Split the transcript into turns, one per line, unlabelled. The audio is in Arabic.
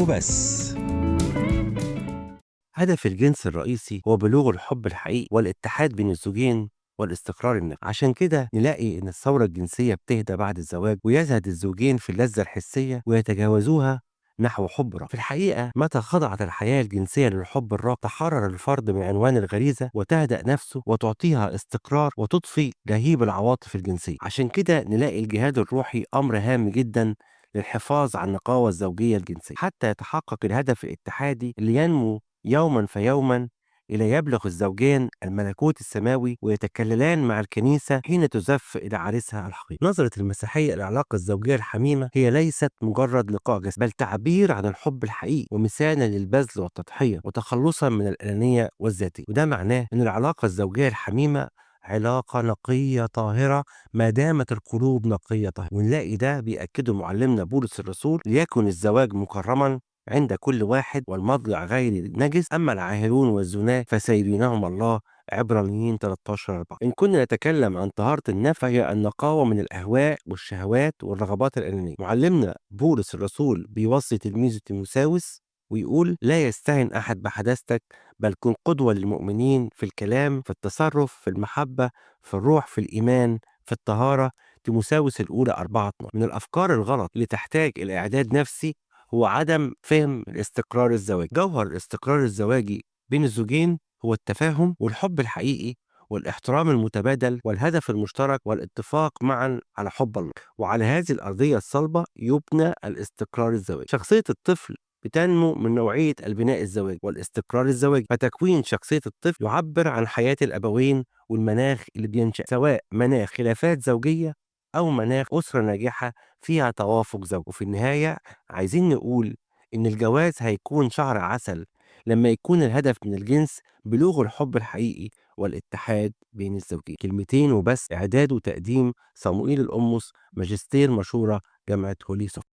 وبس. هدف الجنس الرئيسي هو بلوغ الحب الحقيقي والاتحاد بين الزوجين والاستقرار النفسي. عشان كده نلاقي ان الثورة الجنسية بتهدى بعد الزواج، ويزهد الزوجين في اللذة الحسية ويتجاوزوها نحو حب راقي. في الحقيقة متى خضعت الحياة الجنسية للحب الراقي تحرر الفرد من عنوان الغريزة وتهدأ نفسه وتعطيها استقرار وتضفي لهيب العواطف الجنسية. عشان كده نلاقي الجهاد الروحي أمر هام جدا للحفاظ على النقاوة الزوجية الجنسية، حتى يتحقق الهدف الاتحادي اللي ينمو يوما فيوما إلى يبلغ الزوجين الملكوت السماوي ويتكللان مع الكنيسة حين تزف إلى عريسها الحقيقي. نظرة المسيحية العلاقة الزوجية الحميمة هي ليست مجرد لقاء جسدي، بل تعبير عن الحب الحقيقي ومثالا للبذل والتضحية وتخلصا من الأنانية والذاتية. وده معناه أن العلاقة الزوجية الحميمة علاقة نقية طاهرة ما دامت القلوب نقية طاهرة. ونلاقي ده بيأكده معلمنا بولس الرسول: ليكن الزواج مكرما عند كل واحد والمضجع غير نجس، أما العاهرون والزنا فسيدينهم الله. عبرانيين 13:4. إن كنا نتكلم عن طهارة النفس فهي النقاوة من الأهواء والشهوات والرغبات الأنانية. معلمنا بولس الرسول بيوصي تلميذه تيموثاوس ويقول: لا يستهن أحد بحداثتك، بل كن قدوة للمؤمنين في الكلام، في التصرف، في المحبة، في الروح، في الإيمان، في الطهارة. تيموثاوس الأولى 4:12. من الأفكار الغلط اللي تحتاج إلى إعداد نفسي هو عدم فهم الاستقرار الزواجي. جوهر الاستقرار الزواجي بين الزوجين هو التفاهم والحب الحقيقي والاحترام المتبادل والهدف المشترك والاتفاق معا على حب الله. وعلى هذه الأرضية الصلبة يبنى الاستقرار الزواجي. شخصية الطفل بتنمو من نوعية البناء الزواجي والاستقرار الزواجي، فتكوين شخصية الطفل يعبر عن حياة الأبوين والمناخ اللي بينشأ، سواء مناخ خلافات زوجية أو مناخ أسرة ناجحة فيها توافق زوجي. وفي النهاية عايزين نقول إن الجواز هيكون شهر عسل لما يكون الهدف من الجنس بلوغ الحب الحقيقي والاتحاد بين الزوجين. كلمتين وبس. إعداد وتقديم صموئيل القمص، ماجستير مشورة، جامعة هولي.